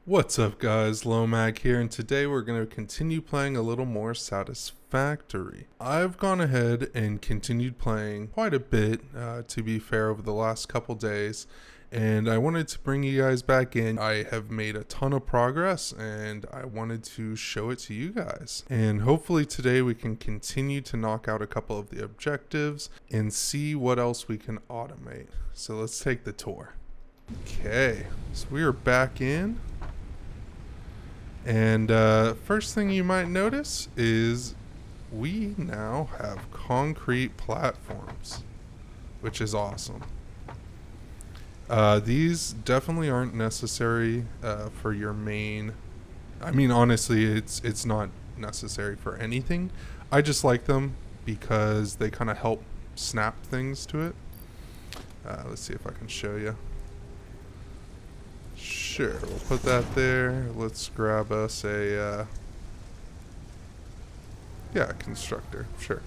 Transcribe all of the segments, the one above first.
What's up guys, LowMac here, and today we're going to continue playing a little more Satisfactory. I've gone ahead and continued playing quite a bit, to be fair, over the last couple days, and I wanted to bring you guys back in. I have made a ton of progress, and I wanted to show it to you guys. And hopefully today we can continue to knock out a couple of the objectives and see what else we can automate. So let's take the tour. Okay, so we are back in. And first thing you might notice is we now have concrete platforms, which is awesome. These definitely aren't necessary for your main. I mean, honestly, it's not necessary for anything. I just like them because they kind of help snap things to it. Let's see if I can show you. Sure, we'll put that there. Let's grab us a constructor. Sure.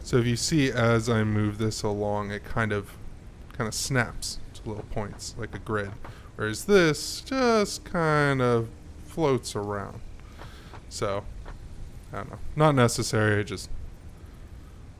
So if you see, as I move this along, it kind of snaps to little points like a grid, whereas this just kind of floats around. So I don't know, not necessary. I just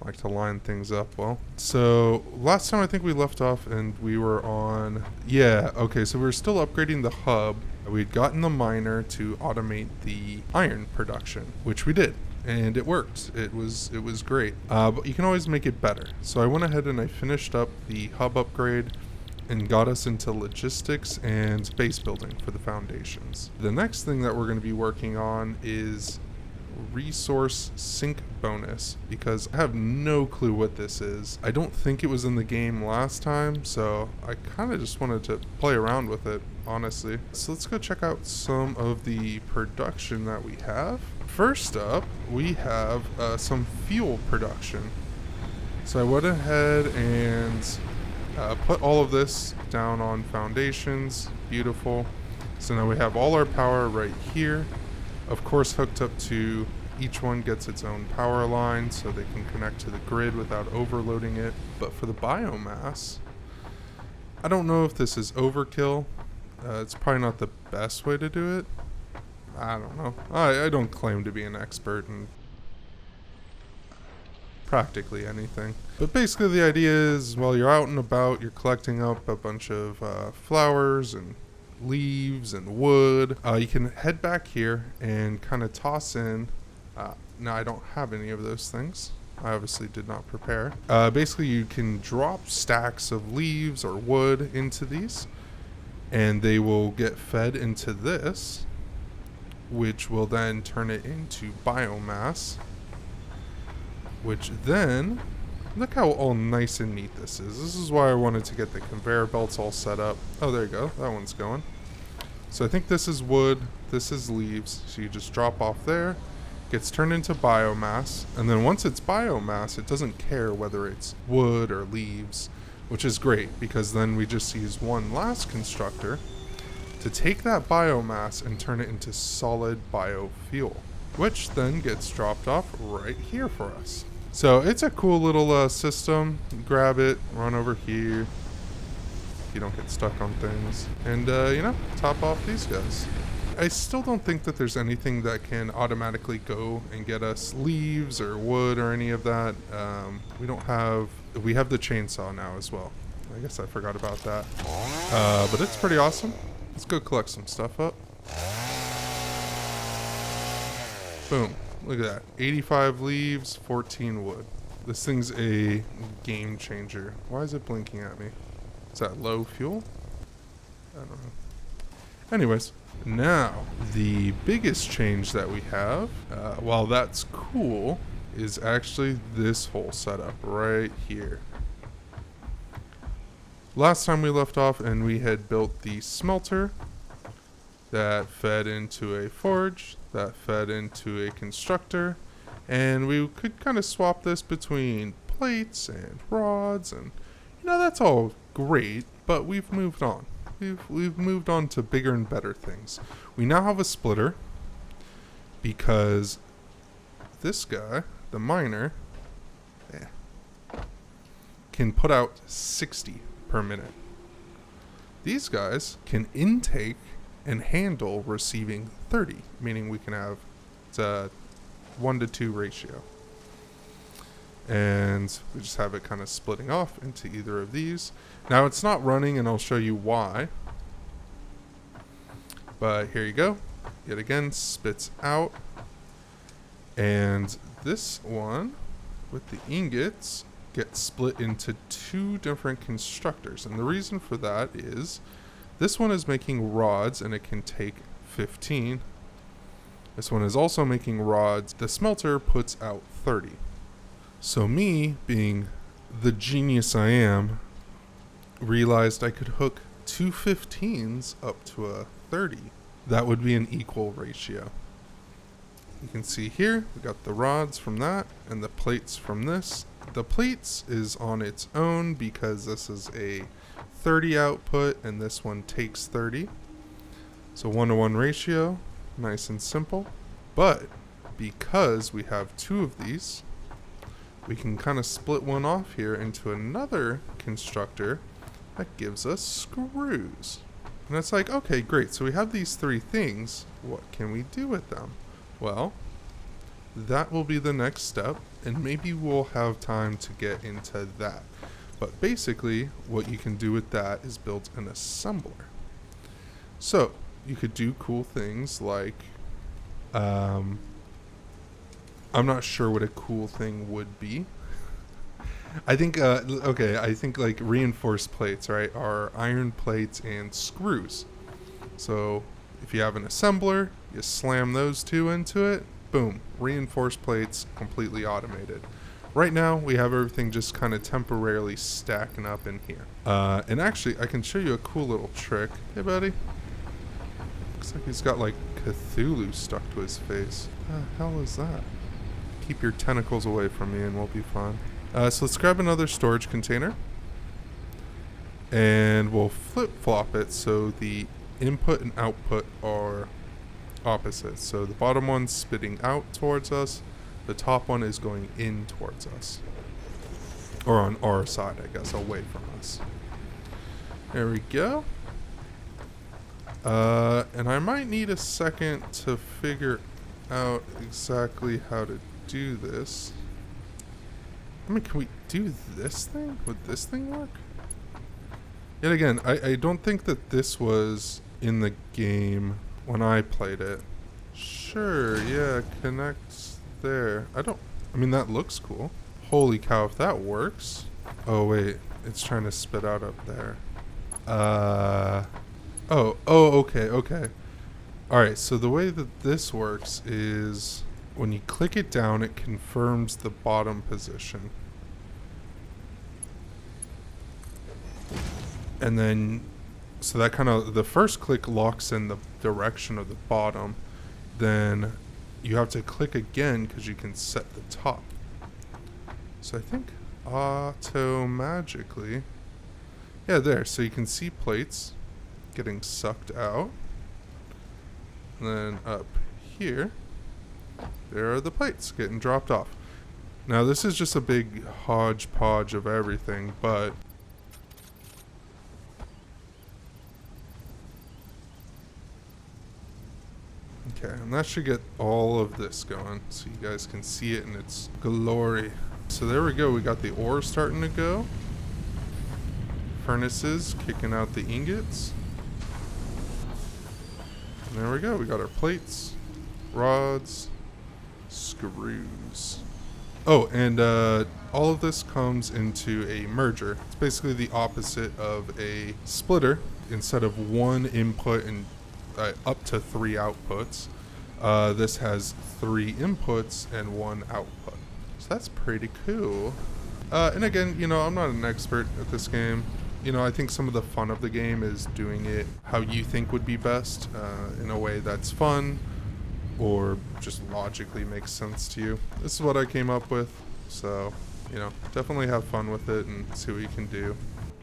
like to line things up well. So last time I think we left off and we were on, so we were still upgrading the hub. We'd gotten the miner to automate the iron production, which we did, and it worked. It was great, but you can always make it better. So I went ahead and I finished up the hub upgrade and got us into logistics and base building for the foundations. The next thing that we're going to be working on is resource sink bonus, because I have no clue what this is. I don't think it was in the game last time, so I kind of just wanted to play around with it, honestly. So let's go check out some of the production that we have. First up, we have some fuel production. So I went ahead and put all of this down on foundations. Beautiful. So now we have all our power right here. Of course, hooked up to each one gets its own power line so they can connect to the grid without overloading it. But for the biomass, I don't know if this is overkill. It's probably not the best way to do it. I don't know. I don't claim to be an expert in practically anything. But basically the idea is, while you're out and about, you're collecting up a bunch of flowers and leaves and wood. You can head back here and kind of toss in. Now I don't have any of those things. I obviously did not prepare. Basically you can drop stacks of leaves or wood into these, and they will get fed into this, which will then turn it into biomass, which then, look how all nice and neat this is. This is why I wanted to get the conveyor belts all set up. Oh, there you go. That one's going. So I think this is wood, this is leaves. So you just drop off there, gets turned into biomass. And then once it's biomass, it doesn't care whether it's wood or leaves, which is great, because then we just use one last constructor to take that biomass and turn it into solid biofuel, which then gets dropped off right here for us. So it's a cool little system. Grab it, run over here. You don't get stuck on things. And, top off these guys. I still don't think that there's anything that can automatically go and get us leaves or wood or any of that. We have the chainsaw now as well. I guess I forgot about that. But it's pretty awesome. Let's go collect some stuff up. Boom. Look at that. 85 leaves, 14 wood. This thing's a game changer. Why is it blinking at me? Is that low fuel? I don't know. Anyways, now the biggest change that we have, while that's cool, is actually this whole setup right here. Last time we left off and we had built the smelter that fed into a forge, that fed into a constructor, and we could kind of swap this between plates and rods, and that's all great, but we've moved on. We've moved on to bigger and better things. We now have a splitter because this guy, the miner, can put out 60 per minute. These guys can intake and handle receiving 30, meaning we can have it's a 1-to-2 ratio. And we just have it kind of splitting off into either of these. Now it's not running, and I'll show you why. But here you go. Yet again, spits out. And this one with the ingots gets split into 2 different constructors. And the reason for that is this one is making rods, and it can take 15. This one is also making rods. The smelter puts out 30. So me, being the genius I am, realized I could hook 2 15s up to a 30. That would be an equal ratio. You can see here, we got the rods from that and the plates from this. The plates is on its own because this is a 30 output and this one takes 30. So 1-to-1 ratio, nice and simple. But because we have 2 of these, we can kind of split one off here into another constructor that gives us screws. And it's like, okay, great. So we have these 3 things. What can we do with them? Well, that will be the next step, and maybe we'll have time to get into that. But basically, what you can do with that is build an assembler. So you could do cool things like, I'm not sure what a cool thing would be. I think, I think like reinforced plates, right, are iron plates and screws. So if you have an assembler, you slam those 2 into it, boom, reinforced plates, completely automated. Right now, we have everything just kind of temporarily stacking up in here. And actually, I can show you a cool little trick. Hey, buddy. Looks like he's got like Cthulhu stuck to his face. What the hell is that? Keep your tentacles away from me and we'll be fine. So let's grab another storage container. And we'll flip-flop it so the input and output are opposite. So the bottom one's spitting out towards us. The top one is going in towards us. Or on our side, I guess, away from us. There we go. And I might need a second to figure out exactly how to do this. I mean, can we do this thing? Would this thing work? Yet again, I don't think that this was in the game when I played it. Sure, yeah, connects there. I mean, that looks cool. Holy cow, if that works. Oh, wait, it's trying to spit out up there. Okay. Alright, so the way that this works is when you click it down, it confirms the bottom position. And then, so that kind of, the first click locks in the direction of the bottom. Then you have to click again because you can set the top. So I think auto-magically, yeah, there. So you can see plates getting sucked out. And then up here, there are the plates getting dropped off. Now this is just a big hodgepodge of everything, but okay, and that should get all of this going so you guys can see it in its glory. So there we go, we got the ore starting to go. Furnaces kicking out the ingots. And there we go, we got our plates, rods, screws. Oh, and all of this comes into a merger. It's basically the opposite of a splitter. Instead of 1 input and up to 3 outputs, this has 3 inputs and 1 output. So that's pretty cool. And again, you know, I'm not an expert at this game. You know, I think some of the fun of the game is doing it how you think would be best, in a way that's fun or just logically makes sense to you. This is what I came up with, so, you know, definitely have fun with it and see what you can do.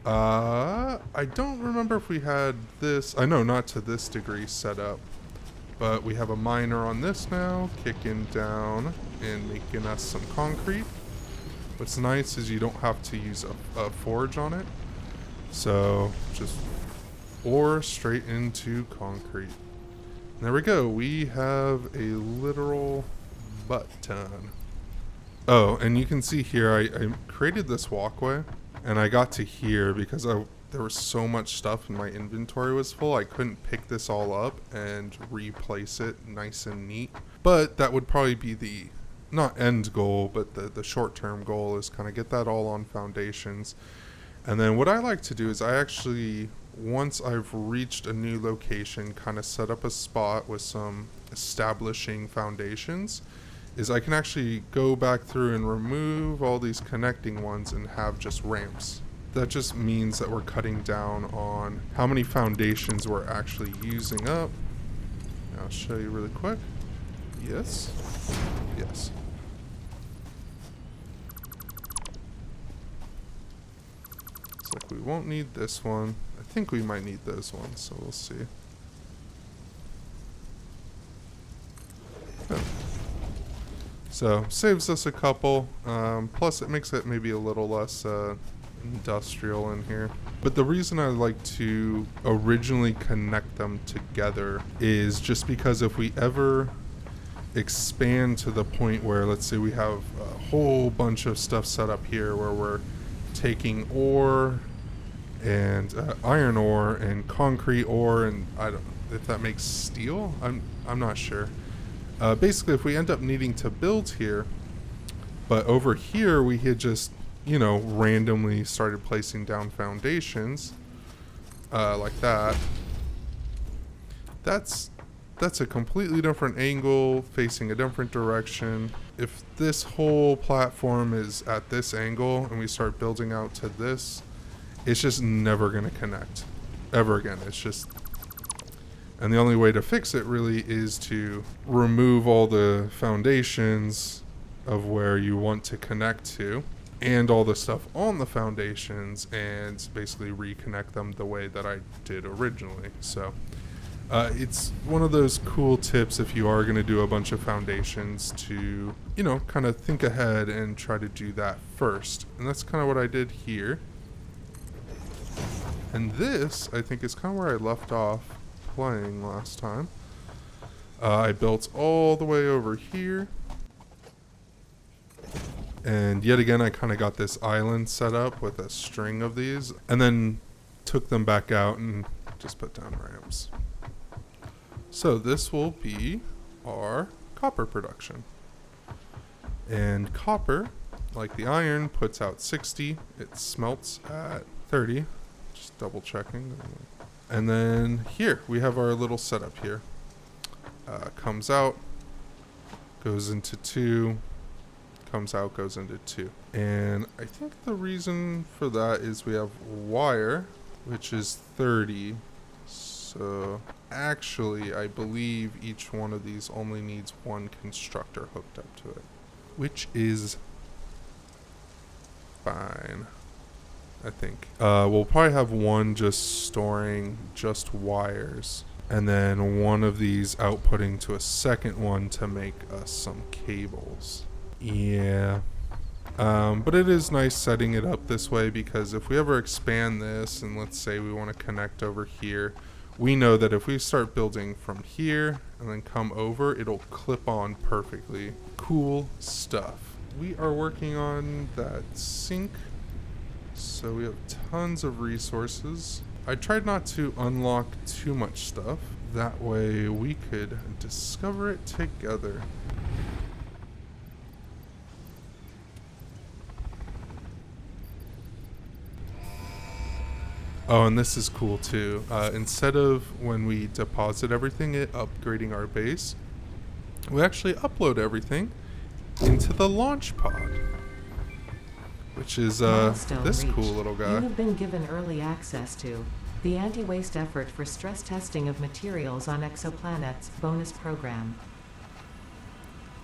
I don't remember if we had this, I know not to this degree set up, but we have a miner on this now, kicking down and making us some concrete. What's nice is you don't have to use a forge on it. So just or straight into concrete. There we go. We have a literal butt ton. Oh, and you can see here, I created this walkway, and I got to here because there was so much stuff and my inventory was full. I couldn't pick this all up and replace it nice and neat. But that would probably be the, not end goal, but the short-term goal is kind of get that all on foundations. And then what I like to do is I actually, once I've reached a new location, kind of set up a spot with some establishing foundations, is I can actually go back through and remove all these connecting ones and have just ramps. That just means that we're cutting down on how many foundations we're actually using up. I'll show you really quick. Yes. Yes. It's like we won't need this one. I think we might need those ones, so we'll see. Oh. So, saves us a couple, plus it makes it maybe a little less industrial in here. But the reason I like to originally connect them together is just because if we ever expand to the point where, let's say we have a whole bunch of stuff set up here where we're taking ore and iron ore and concrete ore, and I don't know if that makes steel. I'm not sure. Basically, if we end up needing to build here, but over here we had just, randomly started placing down foundations like that. That's a completely different angle facing a different direction. If this whole platform is at this angle and we start building out to this, it's just never going to connect ever again. It's just, and the only way to fix it really is to remove all the foundations of where you want to connect to and all the stuff on the foundations and basically reconnect them the way that I did originally. So it's one of those cool tips if you are going to do a bunch of foundations to, kind of think ahead and try to do that first. And that's kind of what I did here. And this, I think, is kind of where I left off playing last time. I built all the way over here. And yet again, I kind of got this island set up with a string of these. And then took them back out and just put down ramps. So this will be our copper production. And copper, like the iron, puts out 60. It smelts at 30. Just double checking. And then here, we have our little setup here. Comes out, goes into 2, comes out, goes into 2. And I think the reason for that is we have wire, which is 30. So actually, I believe each one of these only needs one constructor hooked up to it, which is fine, I think. We'll probably have one just storing just wires, and then one of these outputting to a second one to make us some cables. Yeah. But it is nice setting it up this way, because if we ever expand this and let's say we want to connect over here, we know that if we start building from here and then come over, it'll clip on perfectly. Cool stuff. We are working on that sink, so we have tons of resources. I tried not to unlock too much stuff. That way we could discover it together. Oh, and this is cool too. Instead of when we deposit everything, upgrading our base, we actually upload everything into the launch pod, which is this cool little guy. You have been given early access to the anti-waste effort for stress testing of materials on exoplanets bonus program.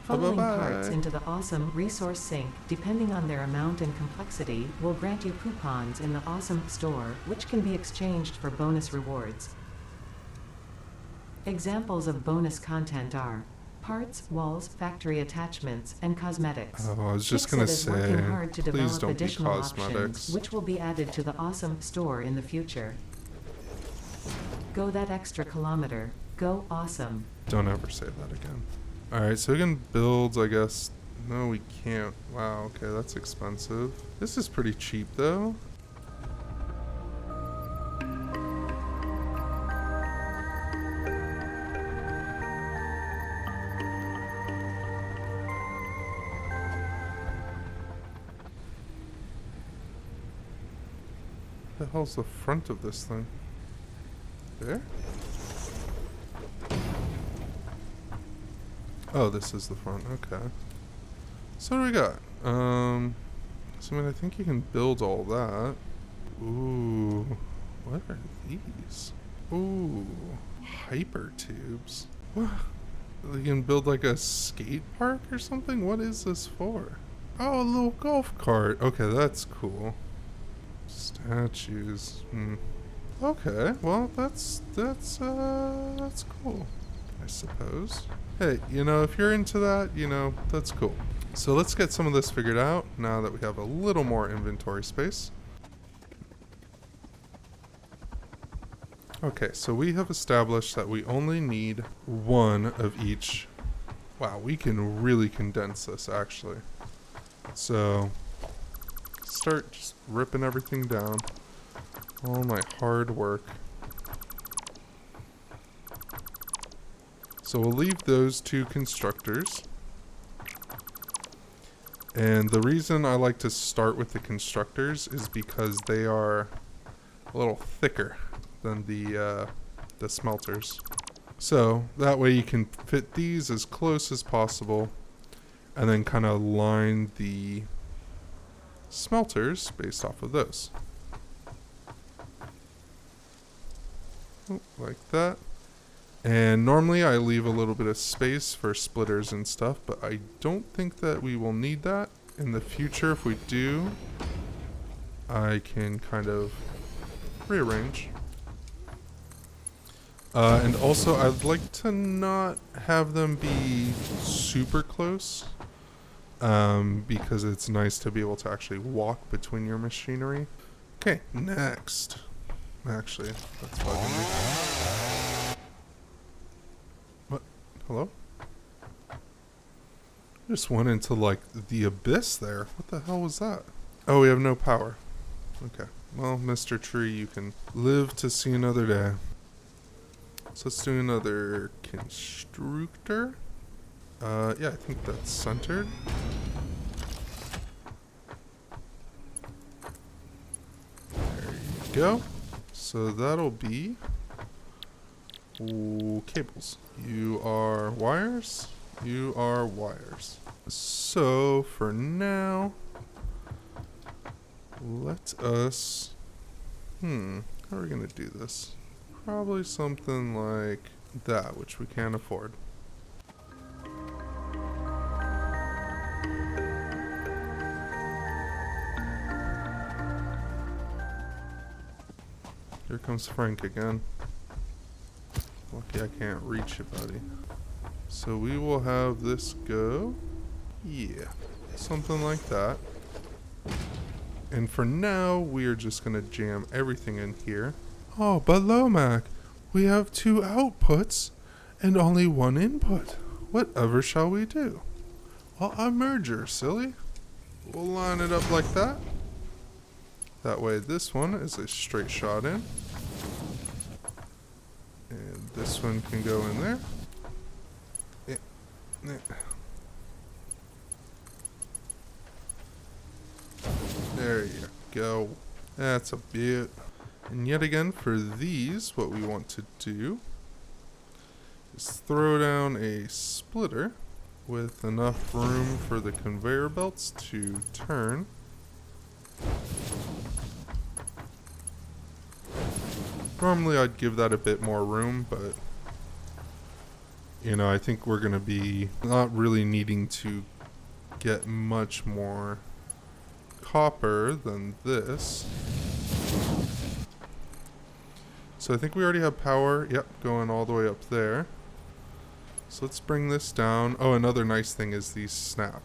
Funneling parts into the awesome resource sink, depending on their amount and complexity, will grant you coupons in the awesome store, which can be exchanged for bonus rewards. Examples of bonus content are parts, walls, factory attachments, and cosmetics. Oh, I was just going to say, hard to please develop don't be additional cosmetics. options, which will be added to the awesome store in the future. Go that extra kilometer. Go awesome. Don't ever say that again. Alright, so we can build, I guess. No, we can't. Wow, okay, that's expensive. This is pretty cheap, though. What the hell's the front of this thing? There? Oh, this is the front. Okay. So what do we got? So I mean, I think you can build all that. Ooh, what are these? Ooh, hyper tubes. What? You can build like a skate park or something? What is this for? Oh, a little golf cart. Okay, that's cool. Statues. Okay, well, that's cool, I suppose. Hey, you know, if you're into that, you know, that's cool. So let's get some of this figured out now that we have a little more inventory space. Okay, so we have established that we only need one of each. Wow, we can really condense this, actually. So, start just ripping everything down. All my hard work. So we'll leave those two constructors. And the reason I like to start with the constructors is because they are a little thicker than the smelters. So that way you can fit these as close as possible and then kind of line the smelters based off of those. Like that. And normally I leave a little bit of space for splitters and stuff, but I don't think that we will need that in the future. If we do, I can kind of rearrange. And also I'd like to not have them be super close, because it's nice to be able to actually walk between your machinery. Okay, next. Actually, that's bugging me. What? Hello? Just went into like the abyss there. What the hell was that? Oh, we have no power. Okay. Well, Mr. Tree, you can live to see another day. So let's do another constructor. Yeah, I think that's centered. There you go. So that'll be cables. You are wires. You are wires. So for now, let us, how are we gonna do this? Probably something like that, which we can't afford. Here comes Frank again. Lucky I can't reach you, buddy. So we will have this go. Yeah, something like that. And for now, we are just going to jam everything in here. Oh, but LowMac, we have 2 outputs and only 1 input. Whatever shall we do? Well, a merger, silly. We'll line it up like that. That way this one is a straight shot in. And this one can go in there. There you go. That's a bit. And yet again, for these, what we want to do is throw down a splitter with enough room for the conveyor belts to turn. Normally I'd give that a bit more room, but you know, I think we're going to be not really needing to get much more copper than this. So I think we already have power, yep, going all the way up there. So let's bring this down. Oh, another nice thing is these snap.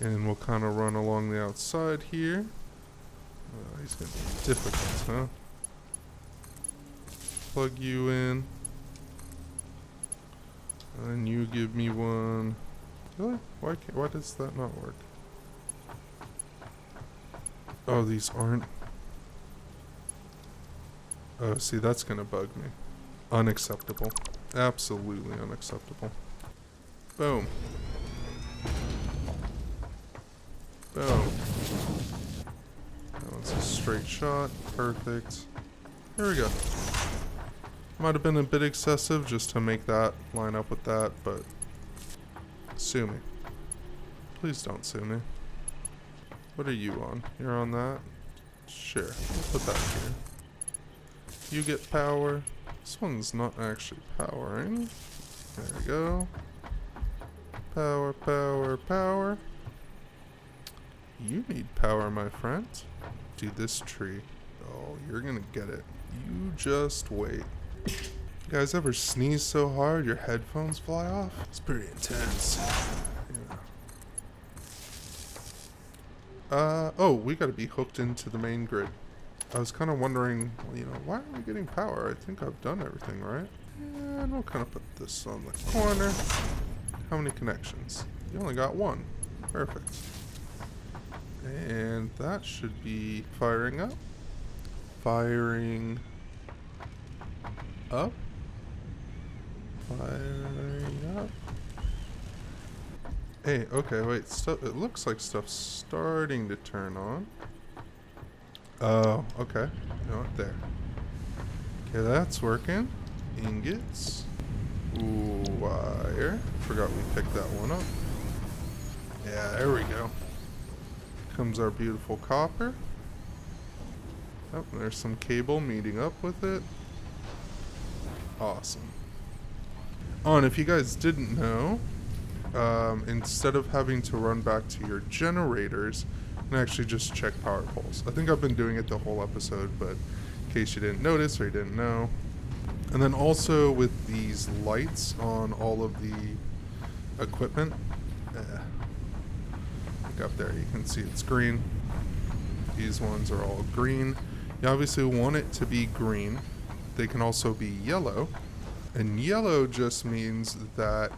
And we'll kind of run along the outside here. He's gonna be difficult, huh? Plug you in. And you give me one. Really? Why does that not work? Oh, these aren't. Oh, see, that's gonna bug me. Unacceptable. Absolutely unacceptable. Boom. Boom. That one's a straight shot. Perfect. There we go. Might have been a bit excessive just to make that line up with that, but sue me. Please don't sue me. What are you on? You're on that? Sure. We'll put that here. You get power. This one's not actually powering. There we go. Power, power, power. You need power, my friend. Dude, this tree. Oh, you're gonna get it. You just wait. You guys ever sneeze so hard your headphones fly off? It's pretty intense. Yeah. Oh, we gotta be hooked into the main grid. I was kind of wondering, why aren't we getting power? I think I've done everything, right? And we'll kind of put this on the corner. How many connections? You only got one. Perfect. And that should be firing up. Firing up. Firing up. Hey, okay, wait. It looks like stuff's starting to turn on. Oh, okay. You know what? There. Okay, that's working. Ingots. Wire. Forgot we picked that one up. Yeah, there we go. Comes our beautiful copper. Oh, there's some cable meeting up with it. Awesome. Oh, and if you guys didn't know, instead of having to run back to your generators, you can actually just check power poles. I think I've been doing it the whole episode, but in case you didn't notice or you didn't know. And then also with these lights on all of the equipment, look up there, you can see it's green. These ones are all green. You obviously want it to be green. They can also be yellow. And yellow just means that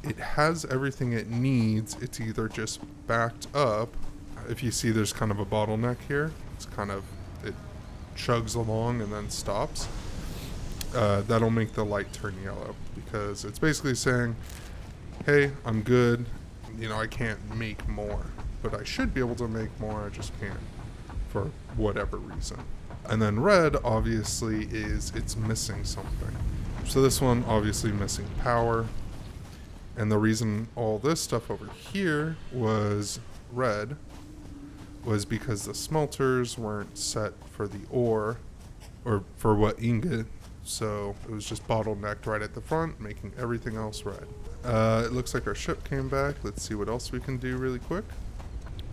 it has everything it needs. It's either just backed up. If you see there's kind of a bottleneck here, it chugs along and then stops. That'll make the light turn yellow because it's basically saying, hey, I'm good. I can't make more, but I should be able to make more. I just can't for whatever reason. And then red obviously is it's missing something. So this one obviously missing power. And the reason all this stuff over here was red was because the smelters weren't set for the ore or for what ingot. So it was just bottlenecked right at the front, making everything else red. It looks like our ship came back. Let's see what else we can do really quick.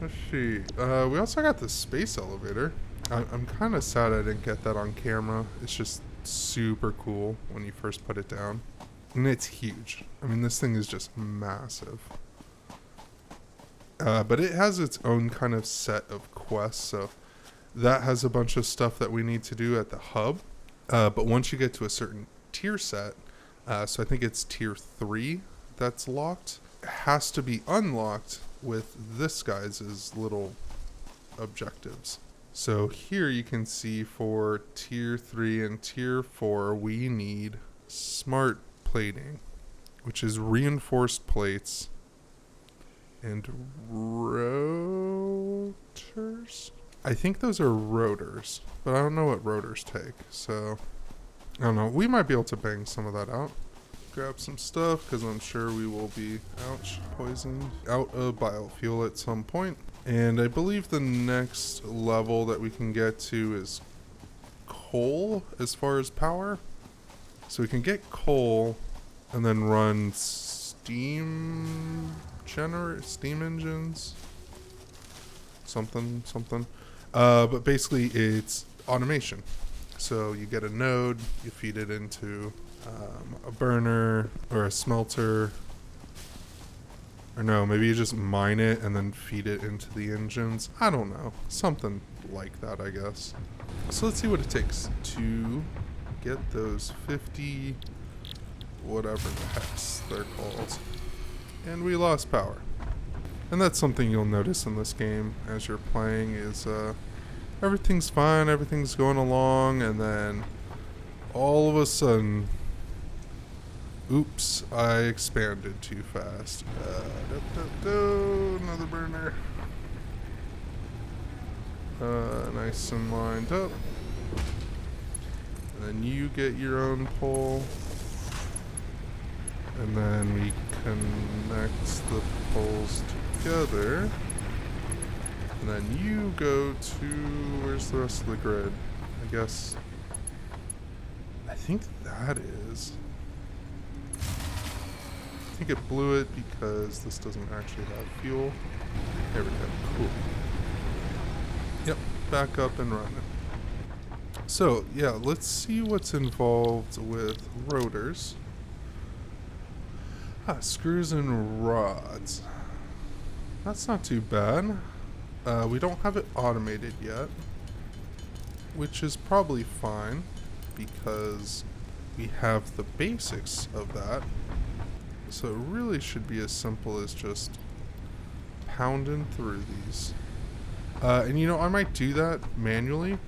Let's see. We also got the space elevator. I'm kind of sad I didn't get that on camera. It's just super cool when you first put it down. And it's huge. I mean, this thing is just massive. But it has its own kind of set of quests. So that has a bunch of stuff that we need to do at the hub. But once you get to a certain tier set, so I think it's tier 3 that's locked, it has to be unlocked with this guy's little objectives. So here you can see for tier 3 and tier 4, we need smart plating, which is reinforced plates and rotors. I think those are rotors, but I don't know what rotors take. So I don't know. We might be able to bang some of that out. Grab some stuff because I'm sure we will be poisoned out of biofuel at some point. And I believe the next level that we can get to is coal as far as power. So we can get coal and then run steam engines. Something. But basically it's automation. So you get a node, you feed it into a burner or a smelter. Or no, maybe you just mine it and then feed it into the engines. I don't know. Something like that, I guess. So let's see what it takes to get those 50 whatever the hex they're called. And we lost power. And that's something you'll notice in this game as you're playing is everything's fine, everything's going along, and then all of a sudden, oops, I expanded too fast. Another burner. Nice and lined up. And then you get your own pole. And then we connect the poles together. And then you go to... where's the rest of the grid? I guess... I think that is... I think it blew it because this doesn't actually have fuel. There we go. Cool. Yep. Back up and running. So, yeah, let's see what's involved with rotors. Screws and rods. That's not too bad. We don't have it automated yet, which is probably fine because we have the basics of that. So it really should be as simple as just pounding through these. And you know, I might do that manually,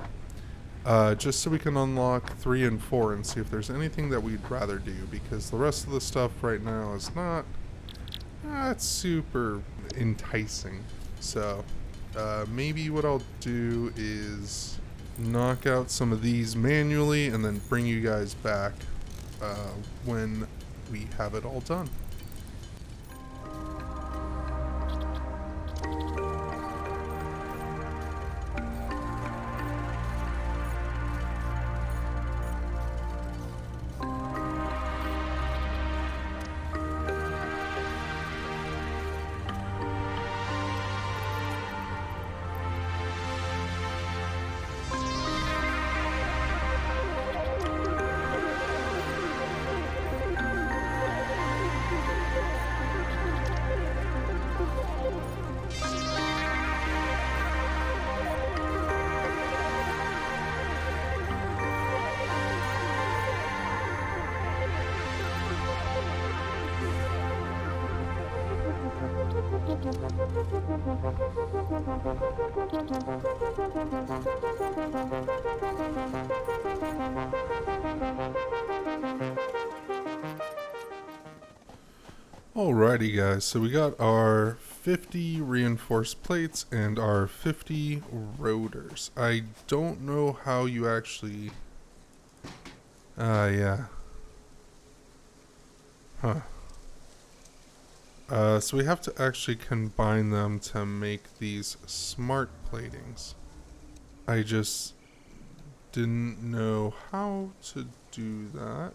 just so we can unlock 3 and 4 and see if there's anything that we'd rather do, because the rest of the stuff right now is not super enticing. So maybe what I'll do is knock out some of these manually and then bring you guys back when we have it all done. Alrighty guys, so we got our 50 reinforced plates and our 50 rotors. I don't know how you actually... yeah. Huh. So we have to actually combine them to make these smart platings. I just didn't know how to do that.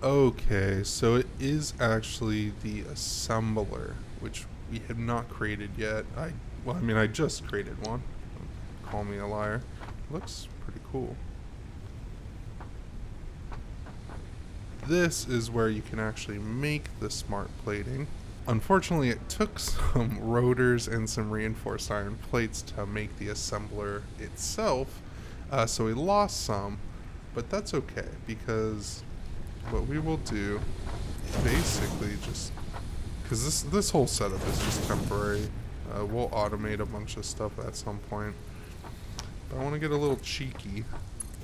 Okay, so it is actually the assembler, which we have not created yet. I just created one. Call me a liar. Looks pretty cool. This is where you can actually make the smart plating. Unfortunately, it took some rotors and some reinforced iron plates to make the assembler itself, so we lost some, but that's okay, because what we will do, basically just, because this whole setup is just temporary, we'll automate a bunch of stuff at some point, but I want to get a little cheeky.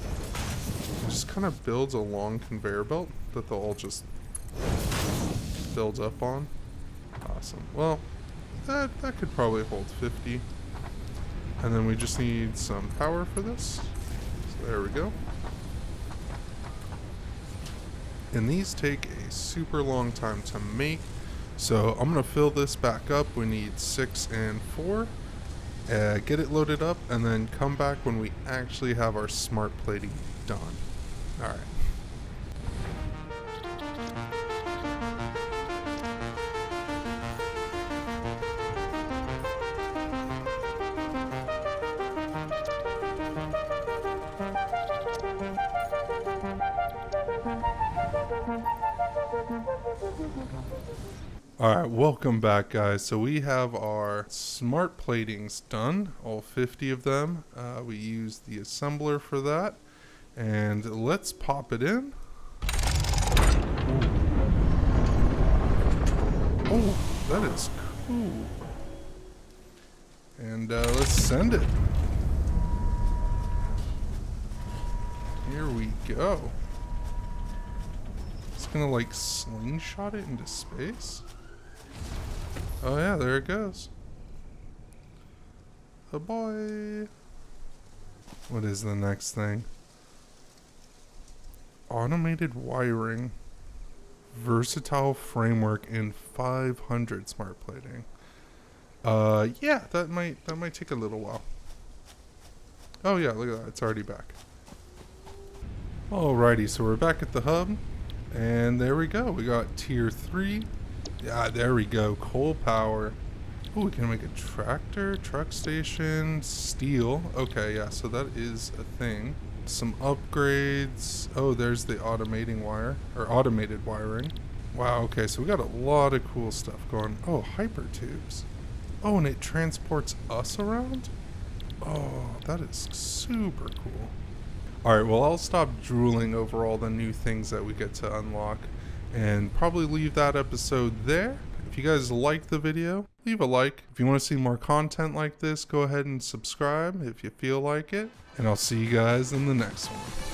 It just kind of builds a long conveyor belt that they'll all just build up on. Awesome. Well, that could probably hold 50. And then we just need some power for this. So there we go. And these take a super long time to make. So I'm going to fill this back up. We need 6 and 4. Get it loaded up and then come back when we actually have our smart plating done. Alright. Alright, welcome back guys. So we have our smart platings done, all 50 of them. We used the assembler for that. And let's pop it in. Oh, that is cool. And let's send it. Here we go. It's gonna like slingshot it into space. Oh yeah, there it goes. Oh boy. What is the next thing? Automated wiring. Versatile framework and 500 smart plating. Yeah, that might take a little while. Oh yeah, look at that, it's already back. Alrighty, so we're back at the hub, and there we go. We got tier 3. Yeah, there we go. Coal power. Oh, we can make a tractor, truck station, steel. Okay, yeah, so that is a thing. Some upgrades. Oh, there's the automating wire, or automated wiring. Wow, okay, so we got a lot of cool stuff going. Oh, hyper tubes. Oh, and it transports us around? Oh, that is super cool. Alright, well, I'll stop drooling over all the new things that we get to unlock and probably leave that episode there. If you guys like the video, leave a like. If you want to see more content like this, go ahead and subscribe if you feel like it. And I'll see you guys in the next one.